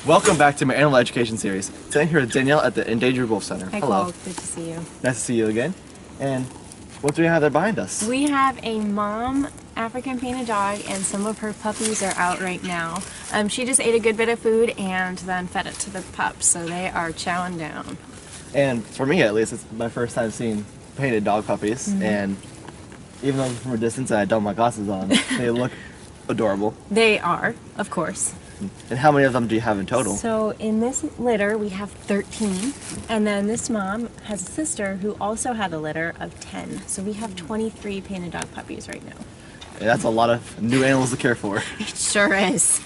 Welcome back to my animal education series. Today I'm here with Danielle at the Endangered Wolf Center. Hi, Hello. Cole. Good to see you. Nice to see you again. And what do we have there behind us? We have a mom African painted dog, and some of her puppies are out right now. She just ate a good bit of food and then fed it to the pups, so they are chowing down. And for me at least, it's my first time seeing painted dog puppies. And even though from a distance I don't have my glasses on, they look adorable. They are, of course. And how many of them do you have in total? So in this litter we have 13, and then this mom has a sister who also had a litter of 10. So we have 23 painted dog puppies right now. And that's a lot of new animals to care for. It sure is.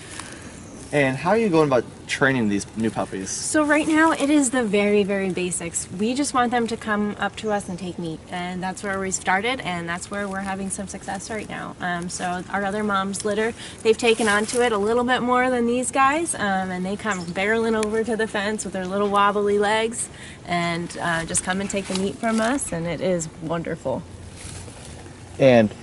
And how are you going about training these new puppies? So right now it is the very, very basics. We just want them to come up to us and take meat, and that's where we started, and that's where we're having some success right now. So our other mom's litter, they've taken onto it a little bit more than these guys, and they come barreling over to the fence with their little wobbly legs and just come and take the meat from us, and it is wonderful. And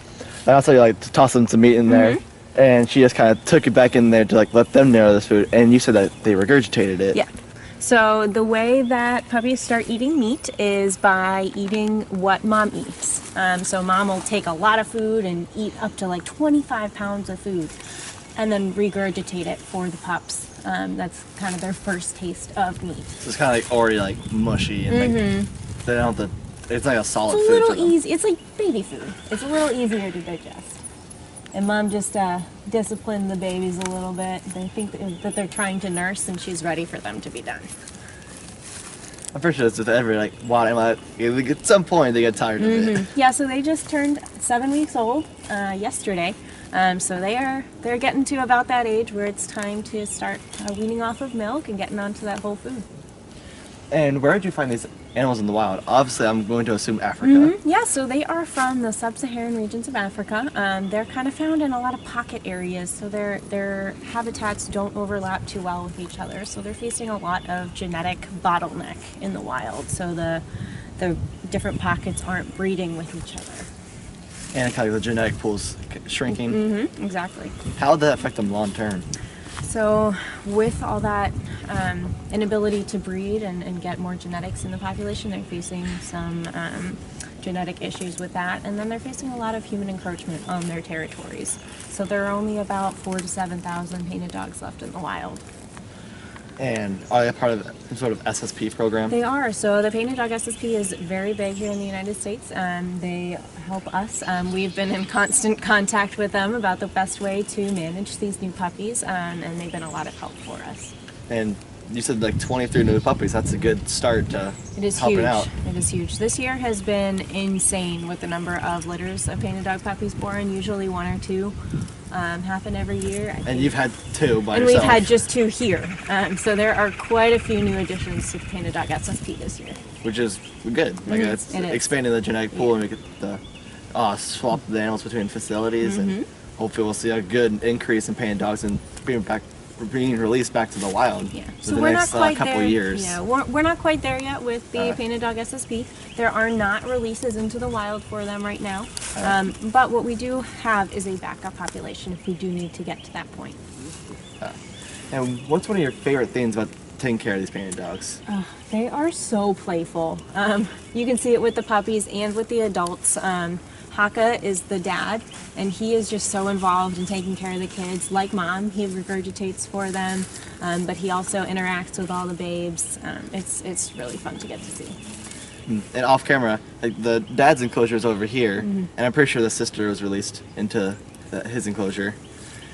I also like to toss them some meat in there. And she just kind of took it back in there to like let them know this food. And you said that they regurgitated it. Yeah. So the way that puppies start eating meat is by eating what mom eats. So mom will take a lot of food and eat up to like 25 pounds of food and then regurgitate it for the pups. That's kind of their first taste of meat. So it's kind of like already like mushy and like they don't have to, it's like a solid It's a food little to them. easy. It's like baby food. It's a little easier to digest. And mom just disciplined the babies a little bit. They think that they're trying to nurse, and she's ready for them to be done. I'm pretty sure it's with every like wild animal. At some point they get tired of it. Yeah, so they just turned 7 weeks old yesterday. So they're getting to about that age where it's time to start weaning off of milk and getting onto that whole food. And where did you find these animals in the wild? Obviously, I'm going to assume Africa. Yeah, so they are from the sub-Saharan regions of Africa. They're kind of found in a lot of pocket areas, so their habitats don't overlap too well with each other. So they're facing a lot of genetic bottleneck in the wild. So the different pockets aren't breeding with each other. And kind of the genetic pool's shrinking. Exactly. How would that affect them long term? So with all that inability to breed and get more genetics in the population, they're facing some genetic issues with that, and then they're facing a lot of human encroachment on their territories. So there are only about 4,000 to 7,000 painted dogs left in the wild. And are they a part of some sort of SSP program? They are. So the Painted Dog SSP is very big here in the United States. They help us. We've been in constant contact with them about the best way to manage these new puppies, and they've been a lot of help for us. And you said like 23 new puppies. That's a good start to helping out. It is huge. This year has been insane with the number of litters of painted dog puppies born. Usually 1 or 2 happen every year. And you've had 2 by and yourself. we've had just 2 here. So there are quite a few new additions to the Painted Dog SSP this year. Which is good. Like it's expanding the genetic pool and make it the swap the animals between facilities, and hopefully we'll see a good increase in painted dogs and being released back to the wild. Yeah. For So the we're next not quite couple there. years. Yeah, we're not quite there yet with the Painted Dog SSP. There are not releases into the wild for them right now. But what we do have is a backup population if we do need to get to that point. And what's one of your favorite things about taking care of these painted dogs? They are so playful. You can see it with the puppies and with the adults. Haka is the dad, and he is just so involved in taking care of the kids. Like mom, he regurgitates for them, but he also interacts with all the babes. It's really fun to get to see. And off camera, like the dad's enclosure is over here, and I'm pretty sure the sister was released into his enclosure,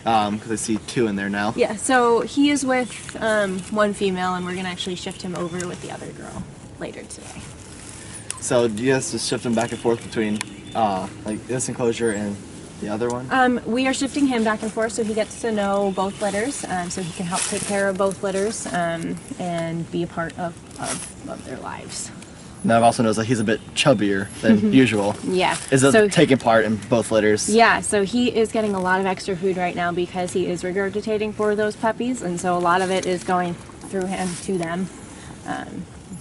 because I see 2 in there now. Yeah, so he is with 1 female, and we're gonna actually shift him over with the other girl later today. So do you guys just shift them back and forth between like this enclosure and the other one? We are shifting him back and forth so he gets to know both litters, so he can help take care of both litters and be a part of their lives. And I've also noticed that he's a bit chubbier than usual. Yeah. Is it taking part in both litters? Yeah, so he is getting a lot of extra food right now because he is regurgitating for those puppies, and so a lot of it is going through him to them,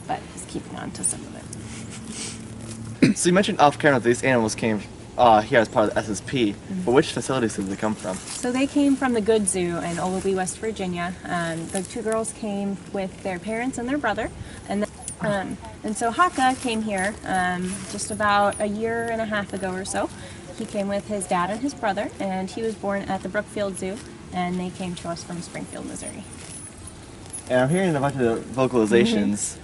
but he's keeping on to some of it. So you mentioned off camera that these animals came here as part of the SSP, but which facilities did they come from? So they came from the Good Zoo in Oglebay, West Virginia. The 2 girls came with their parents and their brother, and so Haka came here just about a year and a half ago or so. He came with his dad and his brother, and he was born at the Brookfield Zoo, and they came to us from Springfield, Missouri. And I'm hearing a bunch of vocalizations.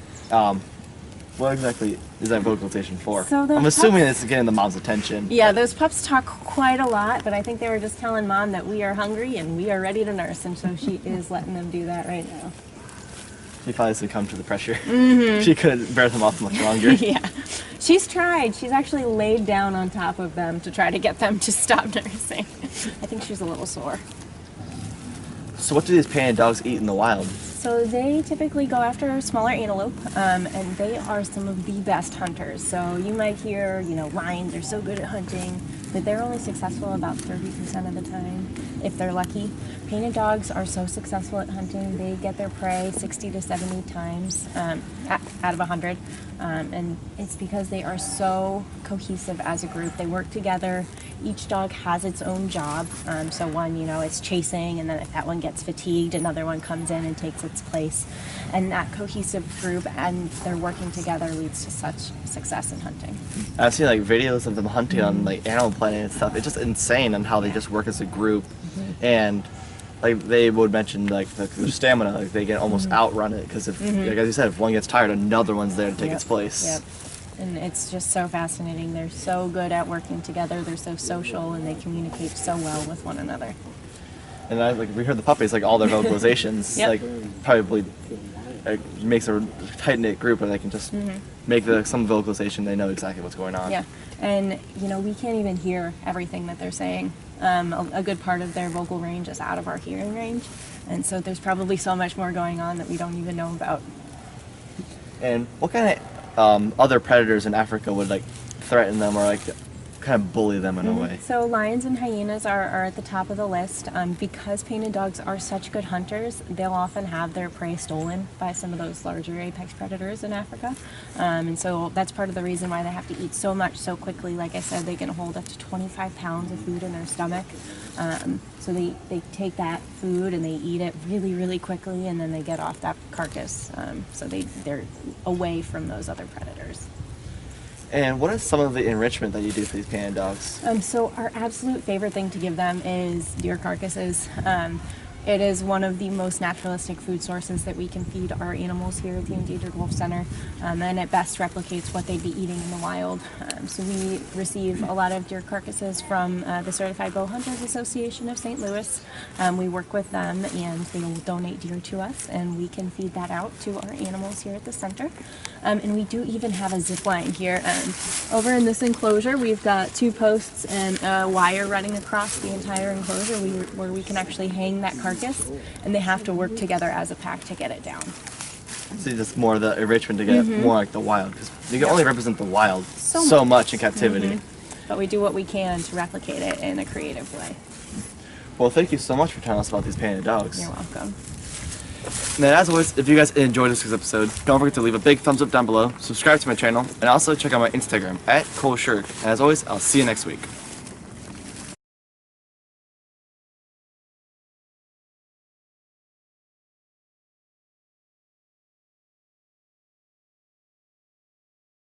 What exactly is that vocalization for? So I'm assuming it's getting the mom's attention. Yeah, those pups talk quite a lot, but I think they were just telling mom that we are hungry and we are ready to nurse, and so she is letting them do that right now. She probably succumbed to the pressure. She couldn't bear them off much longer. Yeah, she's tried. She's actually laid down on top of them to try to get them to stop nursing. I think she's a little sore. So what do these panda dogs eat in the wild? So they typically go after smaller antelope, and they are some of the best hunters. So you might hear, lions are so good at hunting, but they're only successful about 30% of the time, if they're lucky. Painted dogs are so successful at hunting, they get their prey 60 to 70 times out of 100. And it's because they are so cohesive as a group. They work together. Each dog has its own job. So one, it's chasing, and then if that one gets fatigued, another one comes in and takes its place. And that cohesive group and they're working together leads to such success in hunting. I've seen videos of them hunting on Animal Planet and stuff. It's just insane on how they just work as a group. And they would mention their stamina, they can almost outrun it because if, as you said, if one gets tired, another one's there to take its place. Yep. And it's just so fascinating. They're so good at working together. They're so social, and they communicate so well with one another. And we heard the puppies, all their vocalizations, probably makes a tight-knit group where they can just make some vocalization. They know exactly what's going on. Yeah, and we can't even hear everything that they're saying. A good part of their vocal range is out of our hearing range, and so there's probably so much more going on that we don't even know about. And what kind of other predators in Africa would threaten them or kind of bully them in a way? So lions and hyenas are at the top of the list. Because painted dogs are such good hunters, they'll often have their prey stolen by some of those larger apex predators in Africa. And so that's part of the reason why they have to eat so much so quickly. Like I said, they can hold up to 25 pounds of food in their stomach. So they take that food and they eat it really, really quickly, and then they get off that carcass. So they're away from those other predators. And what is some of the enrichment that you do for these panda dogs? So our absolute favorite thing to give them is deer carcasses. It is one of the most naturalistic food sources that we can feed our animals here at the Endangered Wolf Center, and it best replicates what they'd be eating in the wild. So we receive a lot of deer carcasses from the Certified Bow Hunters Association of St. Louis. We work with them, and they will donate deer to us, and we can feed that out to our animals here at the center. And we do even have a zip line here. Over in this enclosure, we've got 2 posts and a wire running across the entire enclosure where we can actually hang that carcass, and they have to work together as a pack to get it down. So just more of the enrichment to get more like the wild, because you can only represent the wild so much in captivity. But we do what we can to replicate it in a creative way. Well, thank you so much for telling us about these panda dogs. You're welcome. And as always, if you guys enjoyed this week's episode, don't forget to leave a big thumbs up down below, subscribe to my channel, and also check out my Instagram @ColeShirk. And as always, I'll see you next week.